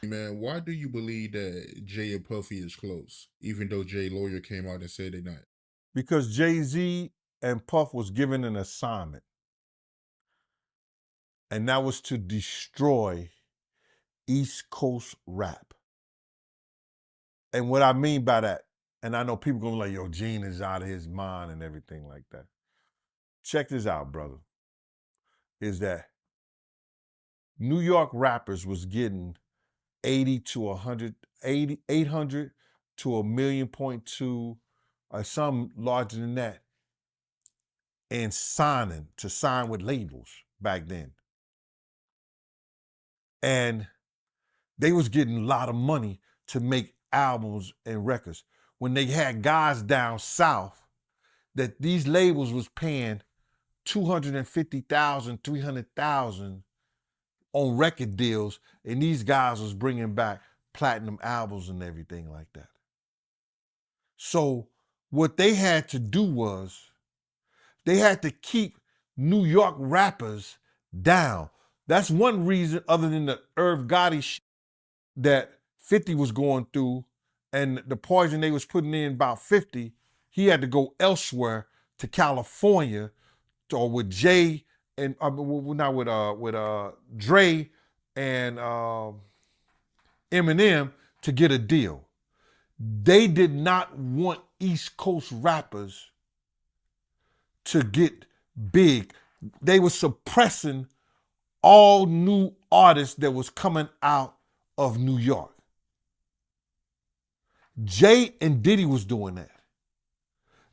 Man, why do you believe that Jay and Puffy is close, even though Jay lawyer came out and said they're not? Because Jay-Z and Puff was given an assignment, and that was to destroy East Coast rap. And what I mean by that, and I know people gonna be like, yo, Gene is out of his mind and everything like that. Check this out, brother. Is that New York rappers was getting 80 to 100, 80, 800 to 1.2 million, or some larger than that, and sign with labels back then. And they was getting a lot of money to make albums and records. When they had guys down south that these labels was paying $250,000, $300,000 on record deals, and these guys was bringing back platinum albums and everything like that. So what they had to do was they had to keep New York rappers down. That's one reason, other than the Irv Gotti shit that 50 was going through and the poison they was putting in about 50, he had to go elsewhere to California or with Jay and not with Dre and Eminem to get a deal. They did not want East Coast rappers to get big. They were suppressing all new artists that was coming out of New York. Jay and Diddy was doing that.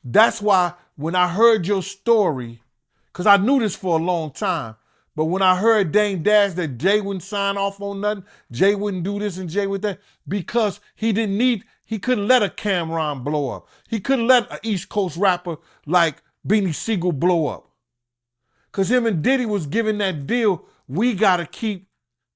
That's why when I heard your story, because I knew this for a long time, but when I heard Dame Dash that Jay wouldn't sign off on nothing, Jay wouldn't do this and Jay would that, because he couldn't let a Cameron blow up. He couldn't let an East Coast rapper like Beanie Siegel blow up. Because him and Diddy was giving that deal, we got to keep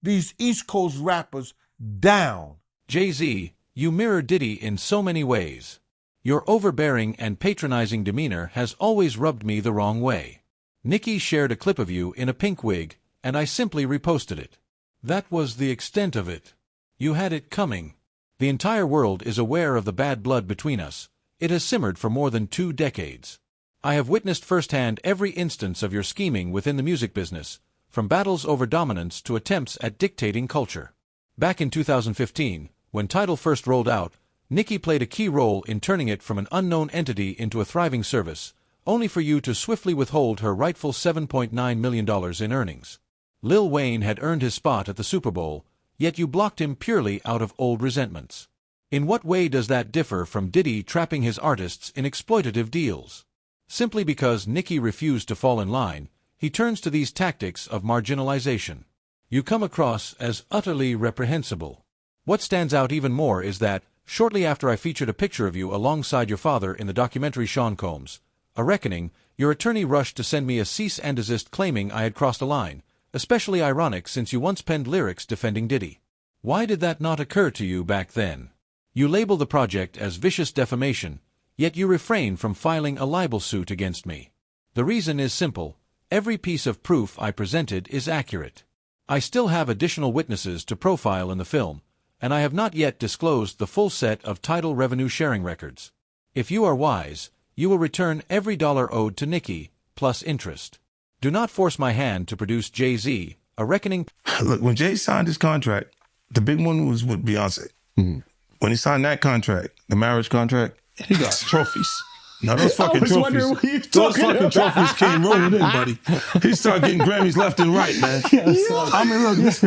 these East Coast rappers down. Jay-Z, you mirror Diddy in so many ways. Your overbearing and patronizing demeanor has always rubbed me the wrong way. Nicki shared a clip of you in a pink wig, and I simply reposted it. That was the extent of it. You had it coming. The entire world is aware of the bad blood between us. It has simmered for more than 2 decades. I have witnessed firsthand every instance of your scheming within the music business, from battles over dominance to attempts at dictating culture. Back in 2015, when Tidal first rolled out, Nicki played a key role in turning it from an unknown entity into a thriving service, only for you to swiftly withhold her rightful $7.9 million in earnings. Lil Wayne had earned his spot at the Super Bowl, yet you blocked him purely out of old resentments. In what way does that differ from Diddy trapping his artists in exploitative deals? Simply because Nicki refused to fall in line, he turns to these tactics of marginalization. You come across as utterly reprehensible. What stands out even more is that, shortly after I featured a picture of you alongside your father in the documentary Sean Combs, A Reckoning, your attorney rushed to send me a cease and desist claiming I had crossed a line, especially ironic since you once penned lyrics defending Diddy. Why did that not occur to you back then? You label the project as vicious defamation, yet you refrain from filing a libel suit against me. The reason is simple. Every piece of proof I presented is accurate. I still have additional witnesses to profile in the film, and I have not yet disclosed the full set of Tidal revenue sharing records. If you are wise, you will return every dollar owed to Nicki, plus interest. Do not force my hand to produce Jay-Z, A Reckoning. Look, when Jay signed his contract, the big one was with Beyonce. Mm-hmm. When he signed that contract, the marriage contract, he got trophies. Now those fucking trophies, trophies came rolling in, buddy. He started getting Grammys left and right, man. I mean, look, if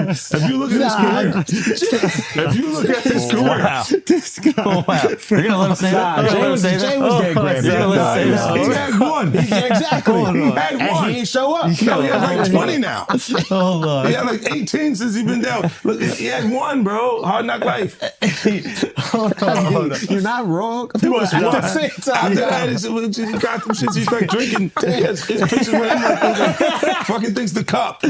you look at his career, this guy. Wow. You're gonna let him say that? Jay was getting Grammys. He had one. Exactly. He had one. And he ain't show up. No, he has like 20 now. Hold on. He had like 18 since he been down. Look, he had one, bro. Hard Knock Life. Hold on. You're not wrong. At the same time. He got them shits. He's like drinking. His pictures with him like fucking things the cup.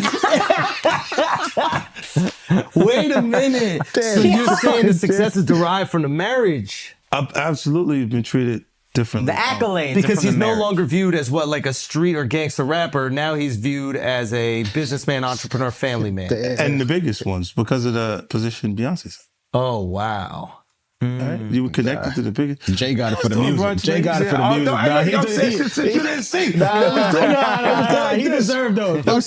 Wait a minute. So you're saying the success is derived from the marriage? I've absolutely been treated differently. The accolades. Because from he's the no marriage. longer viewed as what, like a street or gangster rapper. Now he's viewed as a businessman, entrepreneur, family man. And the biggest ones because of the position Beyonce's. Oh, wow. Right? You were connected to the biggest. Jay got it for the music. Jay got it for the music. No, Nah, I'm saying shit you didn't see. It was like he this. deserved those. It was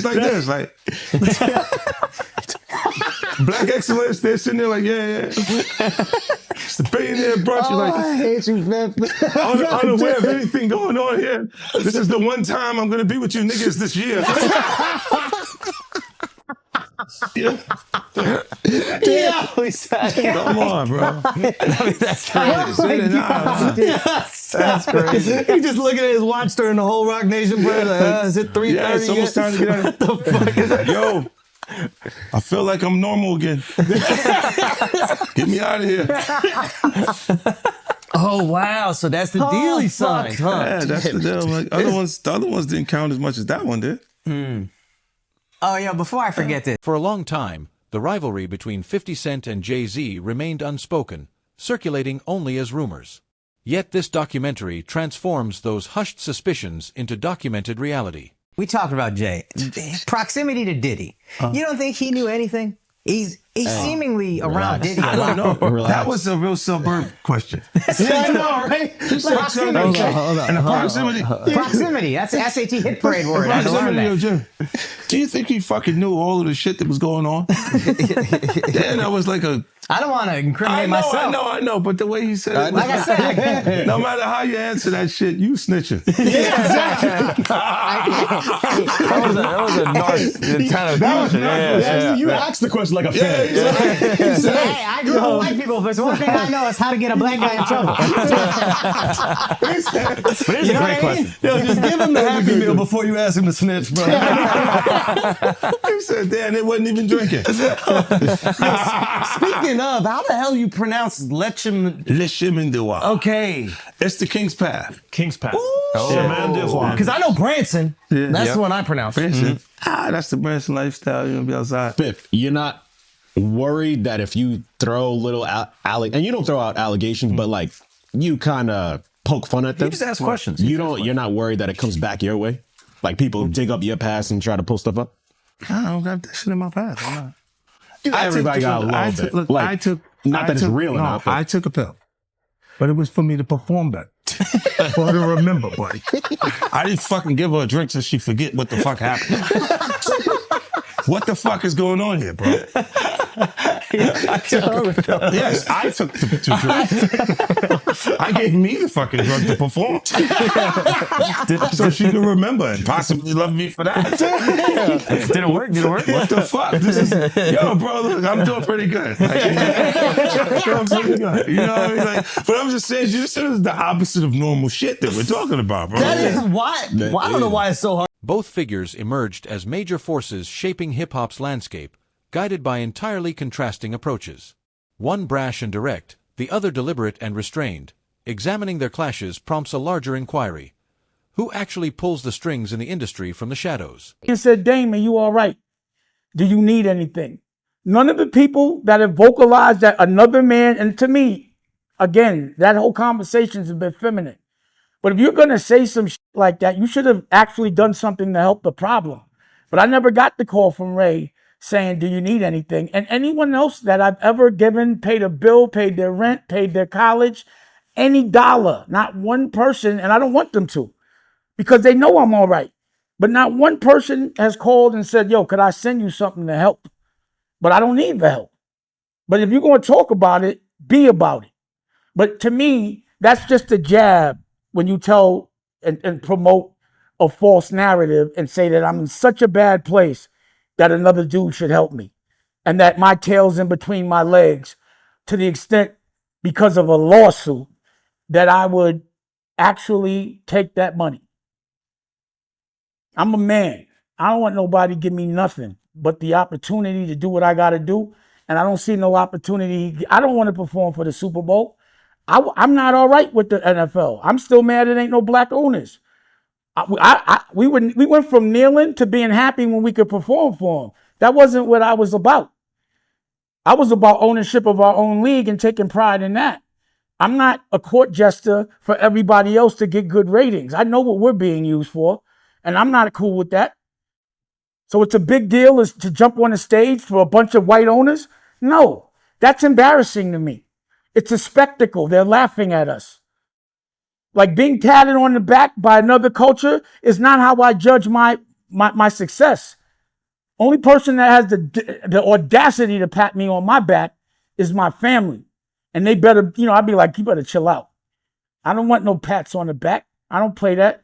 like this, like Black excellence. They're sitting there like, yeah. It's the billionaire brunch. You're like, I hate you, man. unaware of anything going on here. This is the one time I'm gonna be with you niggas this year. Yeah. Come on, bro. That's crazy. That's crazy. He just looking at his watch during the whole Rock Nation prayer. Like, is it 3:30? Yeah, it's almost time to get out. What the fuck is that? Yo, I feel like I'm normal again. Get me out of here. Oh wow! So that's the deal he signed, huh? Yeah, that's the deal. Like, the other ones didn't count as much as that one did. Oh, yeah, before I forget this. For a long time, the rivalry between 50 Cent and Jay-Z remained unspoken, circulating only as rumors. Yet this documentary transforms those hushed suspicions into documented reality. We talked about Jay. Proximity to Diddy. You don't think he knew anything? He's seemingly around Diddy a I lot. don't know. That was a real suburb question. Yeah, I know, right? Proximity. And the proximity. Proximity. That's the SAT hit parade word. I learned that. Do you think he fucking knew all of the shit that was going on? Then I was like I don't want to incriminate myself. I know, but the way he said it, Like I said, no matter how you answer that shit, you snitching. That was a narc kind of question. You asked the question like a fan. hey, I grew up with white people. If there's one thing I know, it's how to get a black guy in trouble. But here's a great question. Yo, just give him the Happy Meal before you ask him to snitch, bro. He said, damn, they wasn't even drinking. Speaking of, how the hell you pronounce Lechem? Leshimindua. Okay. It's the King's Path. King's Path. Because I know Branson. Yeah. That's the one I pronounce. Branson. That's the Branson lifestyle. You're going to be outside. Biff, you're not worried that if you throw little and you don't throw out allegations, but like you kind of poke fun at them. You just ask questions. You're not worried that it comes back your way? Like people dig up your past and try to pull stuff up? I don't got that shit in my past. I'm not. Everybody got a little bit. Look, Like, not that it's real enough. But I took a pill. But it was for me to perform better. For her to remember, buddy. I didn't fucking give her a drink so she forget what the fuck happened. What the fuck is going on here, bro? Yes, I took the drug. I gave me the fucking drug to perform. So she can remember and possibly love me for that. Did it work? What the fuck? This is, yo, bro, look, I'm doing pretty good. Like, I'm pretty good. You know what I mean? Like, but I'm just saying, this is the opposite of normal shit that we're talking about, bro. That is why. I don't know why it's so hard. Both figures emerged as major forces shaping hip-hop's landscape, guided by entirely contrasting approaches. One brash and direct, the other deliberate and restrained. Examining their clashes prompts a larger inquiry. Who actually pulls the strings in the industry from the shadows? And said, Damon, you all right? Do you need anything? None of the people that have vocalized that another man, and to me, again, that whole conversation is a bit feminine. But if you're going to say some shit like that, you should have actually done something to help the problem. But I never got the call from Ray saying, do you need anything? And anyone else that I've ever given, paid a bill, paid their rent, paid their college, any dollar, not one person, and I don't want them to, because they know I'm all right. But not one person has called and said, yo, could I send you something to help? But I don't need the help. But if you're going to talk about it, be about it. But to me, that's just a jab when you tell and promote a false narrative and say that I'm in such a bad place that another dude should help me, and that my tail's in between my legs to the extent because of a lawsuit that I would actually take that money. I'm a man. I don't want nobody to give me nothing but the opportunity to do what I got to do, and I don't see no opportunity. I don't want to perform for the Super Bowl. I'm not all right with the NFL. I'm still mad it ain't no black owners. We went from kneeling to being happy when we could perform for them. That wasn't what I was about. I was about ownership of our own league and taking pride in that. I'm not a court jester for everybody else to get good ratings. I know what we're being used for, and I'm not cool with that. So it's a big deal is to jump on a stage for a bunch of white owners? No, that's embarrassing to me. It's a spectacle. They're laughing at us. Like being tatted on the back by another culture is not how I judge my success. Only person that has the audacity to pat me on my back is my family. And they better, I'd be like, you better chill out. I don't want no pats on the back. I don't play that.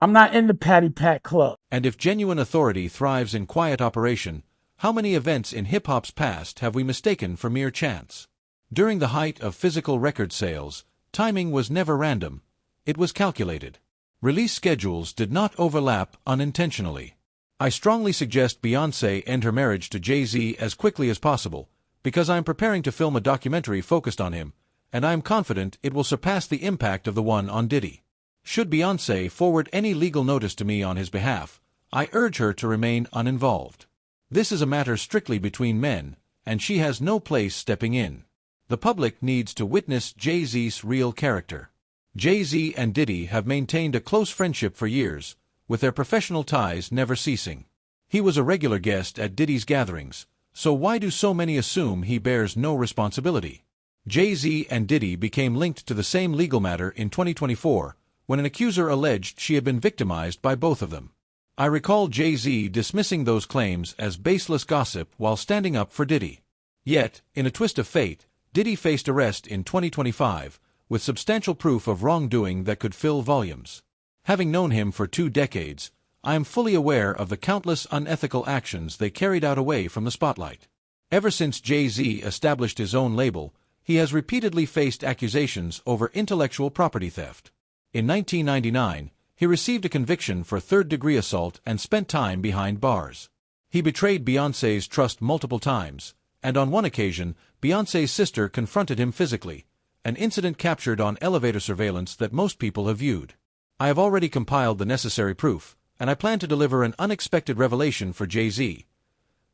I'm not in the patty pat club. And if genuine authority thrives in quiet operation, how many events in hip-hop's past have we mistaken for mere chance? During the height of physical record sales, timing was never random. It was calculated. Release schedules did not overlap unintentionally. I strongly suggest Beyoncé end her marriage to Jay-Z as quickly as possible, because I am preparing to film a documentary focused on him, and I am confident it will surpass the impact of the one on Diddy. Should Beyoncé forward any legal notice to me on his behalf, I urge her to remain uninvolved. This is a matter strictly between men, and she has no place stepping in. The public needs to witness Jay-Z's real character. Jay-Z and Diddy have maintained a close friendship for years, with their professional ties never ceasing. He was a regular guest at Diddy's gatherings, so why do so many assume he bears no responsibility? Jay-Z and Diddy became linked to the same legal matter in 2024, when an accuser alleged she had been victimized by both of them. I recall Jay-Z dismissing those claims as baseless gossip while standing up for Diddy. Yet, in a twist of fate, Diddy faced arrest in 2025, with substantial proof of wrongdoing that could fill volumes. Having known him for 2 decades, I am fully aware of the countless unethical actions they carried out away from the spotlight. Ever since Jay-Z established his own label, he has repeatedly faced accusations over intellectual property theft. In 1999, he received a conviction for third-degree assault and spent time behind bars. He betrayed Beyoncé's trust multiple times, and on one occasion, Beyoncé's sister confronted him physically, an incident captured on elevator surveillance that most people have viewed. I have already compiled the necessary proof, and I plan to deliver an unexpected revelation for Jay-Z.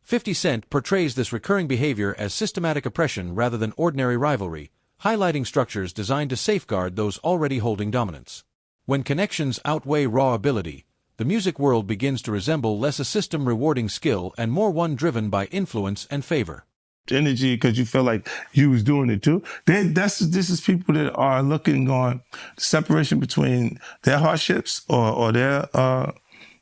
50 Cent portrays this recurring behavior as systematic oppression rather than ordinary rivalry, highlighting structures designed to safeguard those already holding dominance. When connections outweigh raw ability, the music world begins to resemble less a system rewarding skill and more one driven by influence and favor. Energy because you feel like you was doing it too. This is people that are looking on the separation between their hardships or their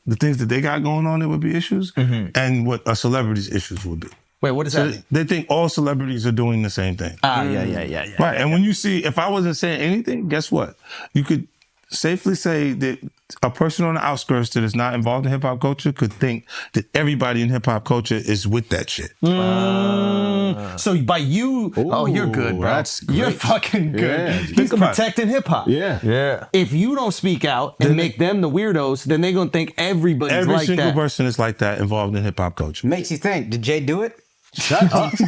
the things that they got going on that would be issues and what a celebrity's issues would be. Wait, what does that mean? They think all celebrities are doing the same thing. Yeah. Right, and when you see, if I wasn't saying anything, guess what? You could safely say that a person on the outskirts that is not involved in hip-hop culture could think that everybody in hip-hop culture is with that shit. So by you, you're good, bro. You're fucking good. Yeah, He's protecting hip-hop. Yeah. If you don't speak out and make them the weirdos, then they're going to think everybody's like that. Every single person is like that involved in hip-hop culture. Makes you think, did Jay do it? Shut up. He's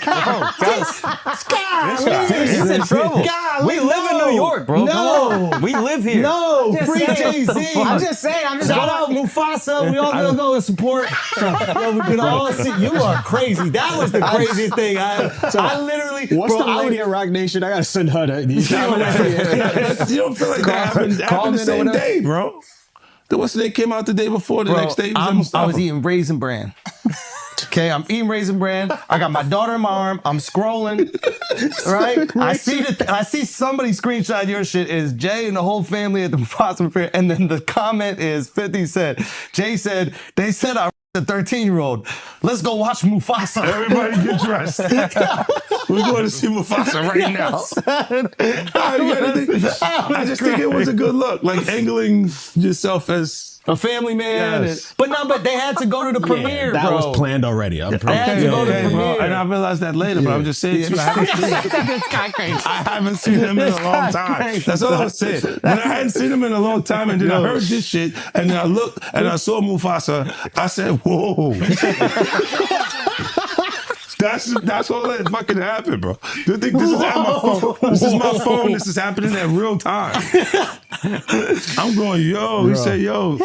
in trouble. We live in New York, bro. No. We live here. No, free Jay-Z. I'm just saying. Shout out Mufasa. We all gonna go and support. Yo, we can all see. You are crazy. That was the craziest thing. I literally. What's bro, the lady at Rock Nation? I gotta send her that. You don't feel like that happened the same day, bro. What's the day came out the day before the next day? I was eating Raisin Bran. Okay, I'm eating Raisin Bran. I got my daughter in my arm. I'm scrolling, right? I see somebody screenshot your shit is Jay and the whole family at the Mufasa Fair, and then the comment is 50 Cent. Jay said, they said I a 13-year-old. Let's go watch Mufasa. Everybody get dressed. We're going to see Mufasa right now. I just think it was a good look, like angling yourself as a family man. Yes. But they had to go to the premiere, that bro. was planned already. I'm They had to go to the bro. premiere. And I realized that later, but I'm just saying to you, I haven't seen him in a long time. That's all I was saying. When I hadn't seen him in a long time, and then I heard this shit, and then I looked and I saw Mufasa, I said, whoa. That's all that fucking happened, bro. You think this is at my phone? This is my phone. This is happening at real time. I'm going, yo. He said, yo.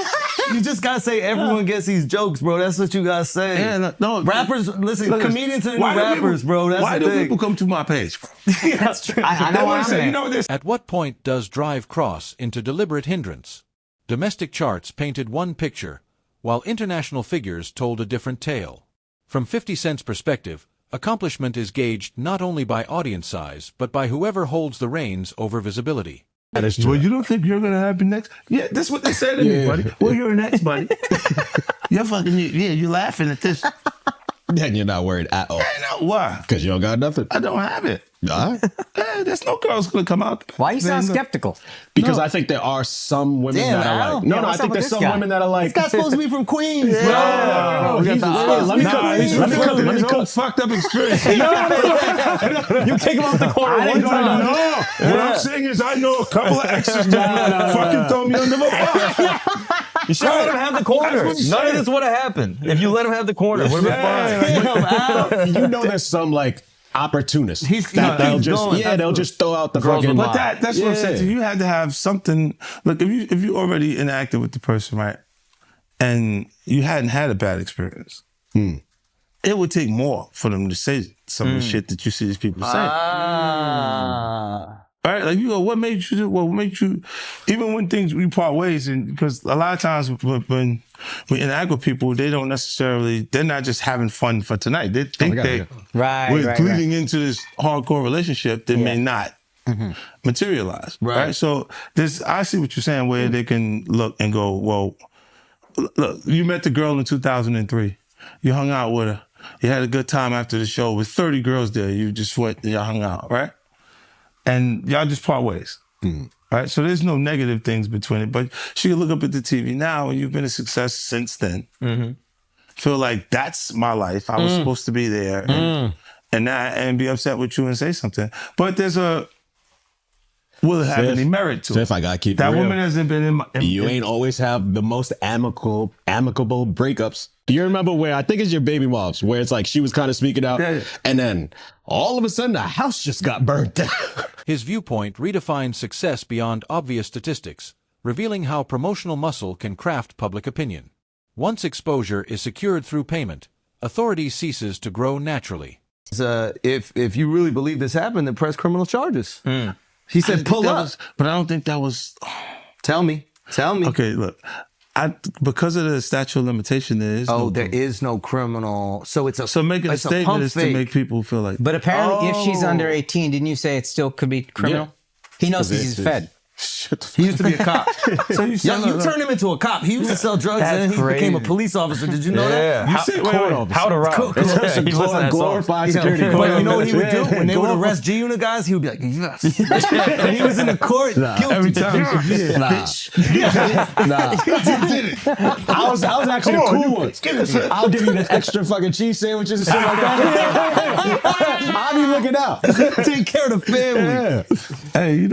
You just gotta say everyone gets these jokes, bro. That's what you gotta say. Yeah, no, Rappers, listen, look, comedians are the new why do rappers, people- bro. That's why the do thing. people come to my page, bro? That's true. I They know want I'm to say, there. you know this. At what point does drive cross into deliberate hindrance? Domestic charts painted one picture, while international figures told a different tale. From 50 Cent's perspective, accomplishment is gauged not only by audience size, but by whoever holds the reins over visibility. That is true. Well, you don't think you're gonna have me next? Yeah, that's what they said to me, buddy. Well, you're next, buddy. You're fucking, you're laughing at this. Then you're not worried at all. Why? Because you don't got nothing. I don't have it. All right. There's no girls gonna come out. Why you sound Then- skeptical? Because I think there are some women Damn, that are Al. like, no, Yeah, I what's up think with there's this some guy? women that are like, This guy's supposed to be from Queens, bro. He's Let me nah, he's let me reflecting. cook Let me his cook. whole fucked up experience. you take him off the corner one time. No, what I'm saying is I know a couple of exes that fucking throw me under the bus. You should let him have the corner. That's what I'm None of saying. this would have happened if you let him have the corner. Would have been fine. You know there's some like opportunists. He they'll keeps just going. they'll just throw out the Girls fucking. will But that's what I'm saying. So Yeah. you had to have something. Look, if you already interacted with the person, right, and you hadn't had a bad experience, it would take more for them to say some of the shit that you see these people say. Right? Like you go, what made you do? Well, what made you? Even when we part ways, and because a lot of times when we interact with people, they're not just having fun for tonight. They think we're bleeding into this hardcore relationship that may not materialize. Right. So I see what you're saying, where they can look and go, well, look, you met the girl in 2003. You hung out with her. You had a good time after the show with 30 girls there. You just went and y'all hung out, right? And y'all just part ways. Right? So there's no negative things between it. But she can look up at the TV now, and you've been a success since then. Feel like that's my life. I was supposed to be there. And be upset with you and say something. But will it have any merit to it? If I gotta keep that it real, woman hasn't been you ain't always have the most amicable breakups. Do you remember where I think it's your baby moms, where it's like she was kind of speaking out, and then all of a sudden the house just got burnt down. His viewpoint redefines success beyond obvious statistics, revealing how promotional muscle can craft public opinion. Once exposure is secured through payment, authority ceases to grow naturally. If you really believe this happened, then press criminal charges. He said, pull up. But I don't think that was. Tell me. Okay, look. Because of the statute of limitation, there is there is no criminal. So it's a so making a statement pump is fake. to make people feel like. But apparently, if she's under 18, didn't you say it still could be criminal? He knows because he's fed. He used to be a cop. So you turned him into a cop. He used to sell drugs and then he became a police officer. Did you know that? You say, How to rob. Glorified security. But you know what he would do? When they would arrest G-Unit guys, he would be like, yes. And he was in the court guilty. every time. I was actually the cool one. I'll give you the extra fucking cheese sandwiches and shit like that. I'll be looking out. Take care of the family. Hey,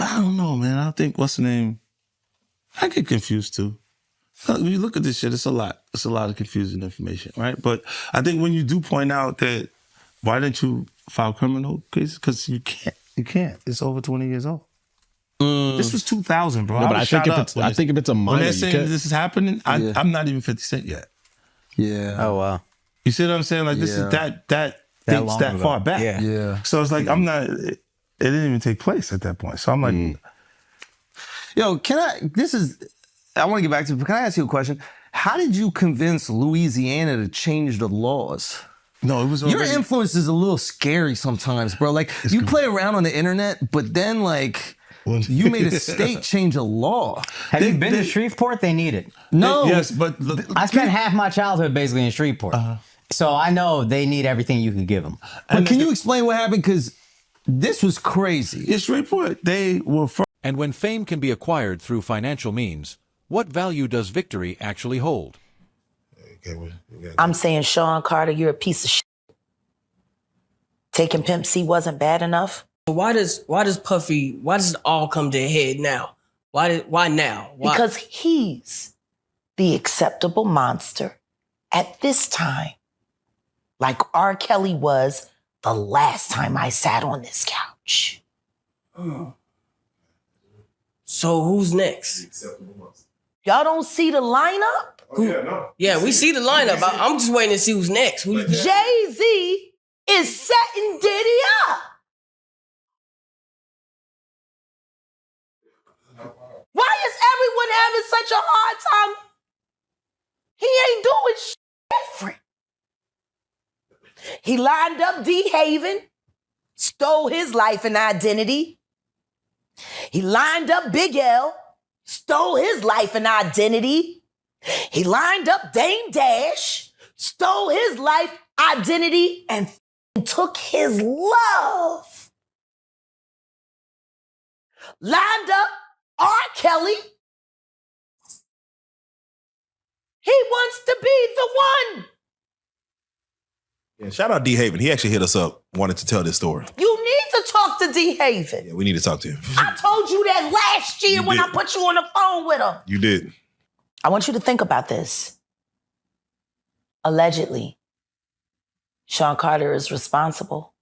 I don't know, man. I think what's the name? I get confused too. When you look at this shit, it's a lot. It's a lot of confusing information, right? But I think when you do point out that, why didn't you file criminal cases? Because you can't. You can't. It's over 20 years old. This was 2000, bro. No, but I think if it's a minor, when they're saying this is happening, I'm not even 50 Cent yet. Yeah. Oh, wow. You see what I'm saying? Like this is that dates that far back. Yeah. So it's like I'm not. It didn't even take place at that point. So I'm like, Yo, I want to get back to, can I ask you a question? How did you convince Louisiana to change the laws? no, it was Your already. influence is a little scary sometimes, bro. Like, you play around on the internet, but then, like, you made a state change a law. Have you been to Shreveport? They need it. No. Yes, but look, I spent half my childhood basically in Shreveport. So I know they need everything you can give them. But can you explain what happened? Because this was crazy. it's Shreveport. They were first. And when fame can be acquired through financial means, what value does victory actually hold? I'm saying, Sean Carter, you're a piece of shit. Taking Pimp C wasn't bad enough. Why does it all come to a head now? Why now? Why? Because he's the acceptable monster at this time. Like R. Kelly was the last time I sat on this couch. So who's next? Y'all don't see the lineup? Yeah, we see the lineup. I'm just waiting to see who's next. Jay-Z is setting Diddy up. Why is everyone having such a hard time? He ain't doing shit different. He lined up D. Haven, stole his life and identity. He lined up Big L, stole his life and identity. He lined up Dame Dash, stole his life, identity, and took his love. Lined up R. Kelly. He wants to be the one. Yeah, shout out D. Haven. He actually hit us up, wanted to tell this story. You need to talk to D. Haven. Yeah, we need to talk to him. I told you that last year when I put you on the phone with him. You did. I want you to think about this. Allegedly, Sean Carter is responsible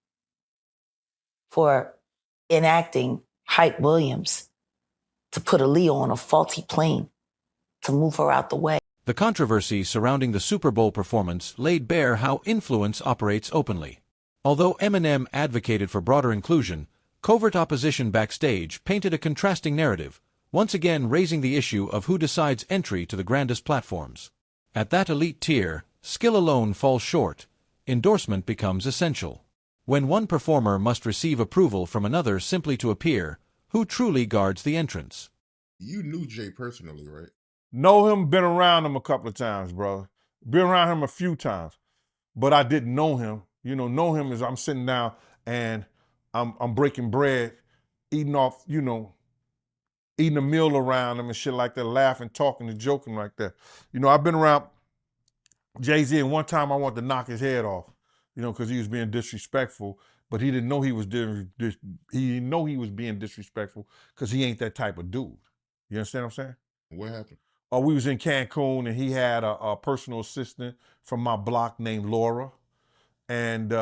for enacting Hype Williams to put Aaliyah on a faulty plane to move her out the way. The controversy surrounding the Super Bowl performance laid bare how influence operates openly. Although Eminem advocated for broader inclusion, covert opposition backstage painted a contrasting narrative, once again raising the issue of who decides entry to the grandest platforms. At that elite tier, skill alone falls short. Endorsement becomes essential. When one performer must receive approval from another simply to appear, who truly guards the entrance? You knew Jay personally, right? Know him, been around him a couple of times, brother. Been around him a few times, but I didn't know him. Know him as I'm sitting down and I'm breaking bread, eating off, eating a meal around him and shit like that, laughing, talking, and joking like that. I've been around Jay-Z, and one time I wanted to knock his head off, because he was being disrespectful, but he didn't know he was being disrespectful because he ain't that type of dude. You understand what I'm saying? What happened? We was in Cancun, and he had a personal assistant from my block named Laura, and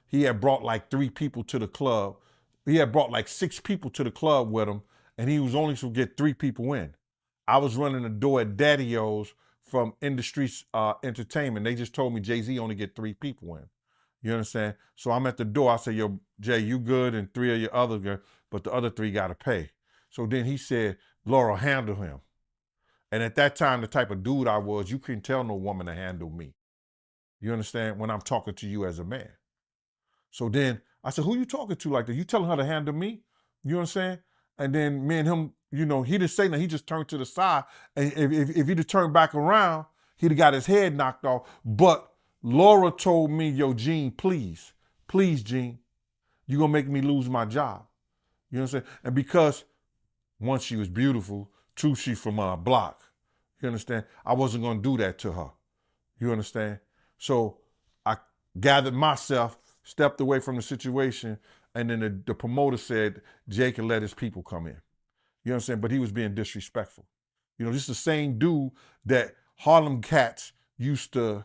he had brought like 3 people to the club. He had brought like 6 people to the club with him, and he was only supposed to get 3 people in. I was running the door at Daddy-O's from Industry Entertainment. They just told me Jay-Z only get 3 people in. You understand? So I'm at the door. I said, yo, Jay, you good, and 3 of your other good, but the other 3 got to pay. So then he said, Laura, handle him. And at that time, the type of dude I was, you couldn't tell no woman to handle me. You understand? When I'm talking to you as a man. So then I said, who you talking to like that? You telling her to handle me? You understand? And then me and him, he didn't say nothing. He just turned to the side. And if he'd have turned back around, he'd have got his head knocked off. But Laura told me, yo, Gene, please, Gene, you're going to make me lose my job. You understand? And because, one, she was beautiful. 2, she from our block. You understand? I wasn't going to do that to her. You understand? So I gathered myself, stepped away from the situation, and then the promoter said Jay can let his people come in. You understand? But he was being disrespectful. This is the same dude that Harlem cats used to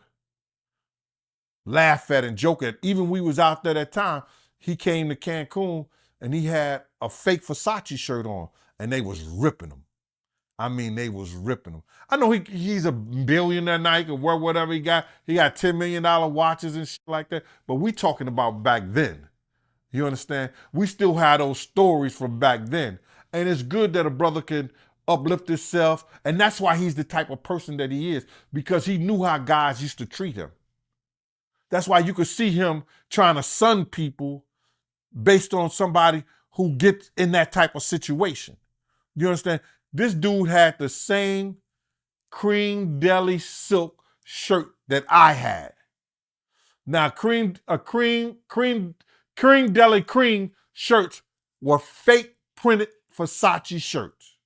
laugh at and joke at. Even we was out there that time, he came to Cancun and he had a fake Versace shirt on, and they was ripping him. I mean, they was ripping him. I know he's a billionaire now, he can wear whatever he got. He got $10 million watches and shit like that. But we talking about back then. You understand? We still had those stories from back then. And it's good that a brother can uplift himself. And that's why he's the type of person that he is, because he knew how guys used to treat him. That's why you could see him trying to sun people based on somebody who gets in that type of situation. You understand? This dude had the same cream deli silk shirt that I had. Now, cream deli cream shirts were fake printed Versace shirts.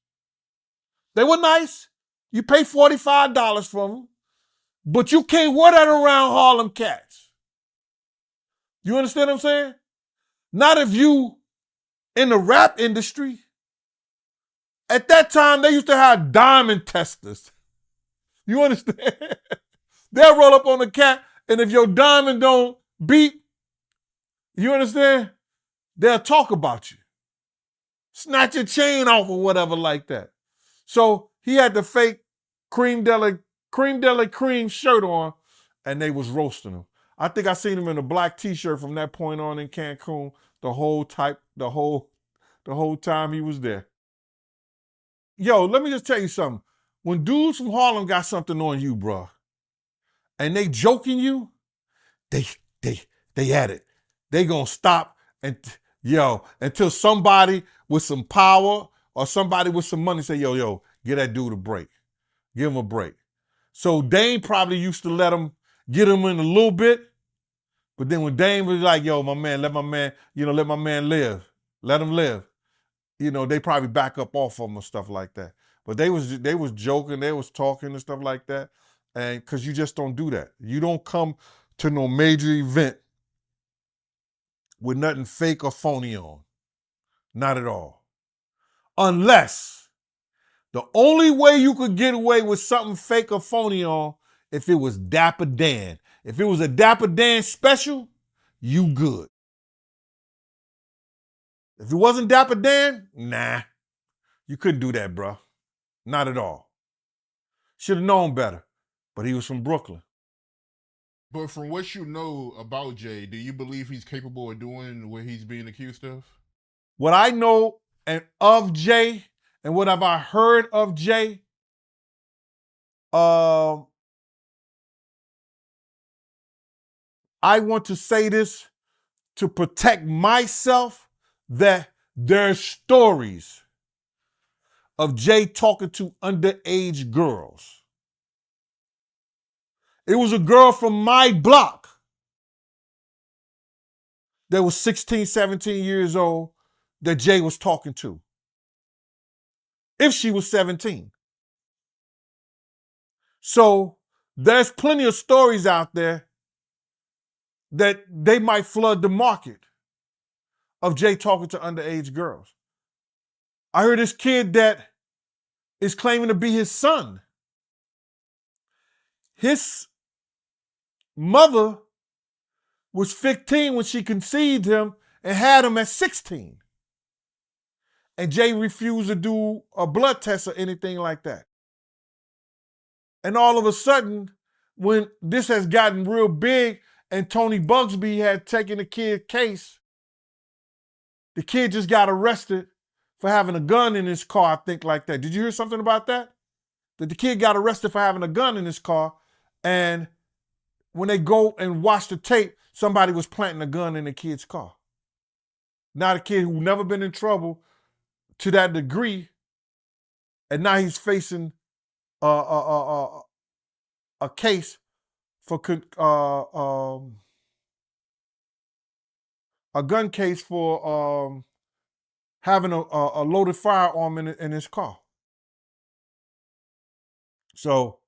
They were nice. You pay $45 for them, but you can't wear that around Harlem cats. You understand what I'm saying? Not if you in the rap industry. At that time, they used to have diamond testers. You understand? They'll roll up on the cat, and if your diamond don't beat, you understand? They'll talk about you. Snatch your chain off or whatever like that. So he had the fake cream de la cream shirt on, and they was roasting him. I think I seen him in a black t-shirt from that point on in Cancun the whole time he was there. Yo, let me just tell you something. When dudes from Harlem got something on you, bro, and they joking you, they at it. They gonna stop until somebody with some power or somebody with some money say, yo, give that dude a break. Give him a break. So Dame probably used to let him get him in a little bit, but then when Dame was like, yo, my man, let my man live. Let him live. They probably back up off of him and stuff like that. But they was joking, they was talking and stuff like that. And because you just don't do that. You don't come to no major event with nothing fake or phony on. Not at all. Unless the only way you could get away with something fake or phony on, if it was Dapper Dan. If it was a Dapper Dan special, you good. If it wasn't Dapper Dan, nah. You couldn't do that, bro. Not at all. Should have known better. But he was from Brooklyn. But from what you know about Jay, do you believe he's capable of doing what he's being accused of? What I know of Jay and what have I heard of Jay, I want to say this to protect myself, that there's stories of Jay talking to underage girls. It was a girl from my block that was 16, 17 years old that Jay was talking to. If she was 17. So there's plenty of stories out there that they might flood the market of Jay talking to underage girls. I heard this kid that is claiming to be his son. His mother was 15 when she conceived him and had him at 16. And Jay refused to do a blood test or anything like that. And all of a sudden, when this has gotten real big and Tony Bugsby had taken the kid's case, the kid just got arrested for having a gun in his car, I think, like that. Did you hear something about that? That the kid got arrested for having a gun in his car, and when they go and watch the tape, somebody was planting a gun in the kid's car. Now the kid who never been in trouble to that degree, and now he's facing a case for a gun case for having a loaded firearm in his car. So,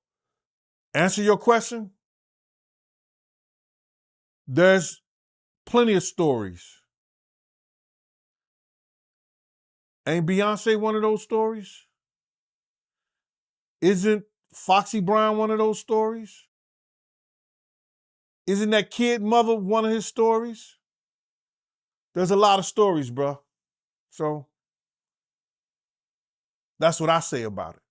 answer your question. There's plenty of stories. Ain't Beyonce one of those stories? Isn't Foxy Brown one of those stories? Isn't that kid mother one of his stories? There's a lot of stories, bro. So that's what I say about it.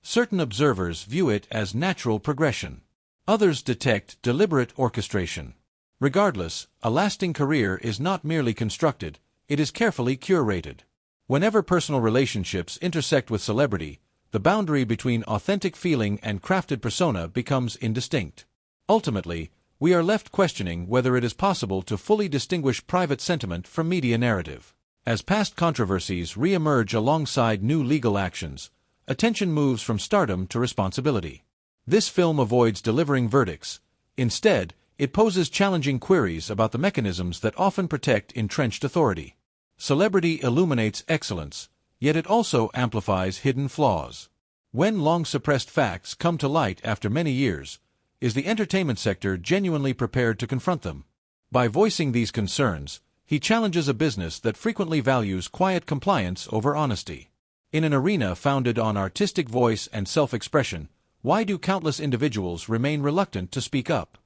Certain observers view it as natural progression. Others detect deliberate orchestration. Regardless, a lasting career is not merely constructed, it is carefully curated. Whenever personal relationships intersect with celebrity, the boundary between authentic feeling and crafted persona becomes indistinct. Ultimately, we are left questioning whether it is possible to fully distinguish private sentiment from media narrative. As past controversies re-emerge alongside new legal actions, attention moves from stardom to responsibility. This film avoids delivering verdicts. Instead, it poses challenging queries about the mechanisms that often protect entrenched authority. Celebrity illuminates excellence, yet it also amplifies hidden flaws. When long-suppressed facts come to light after many years, is the entertainment sector genuinely prepared to confront them? By voicing these concerns, he challenges a business that frequently values quiet compliance over honesty. In an arena founded on artistic voice and self-expression, why do countless individuals remain reluctant to speak up?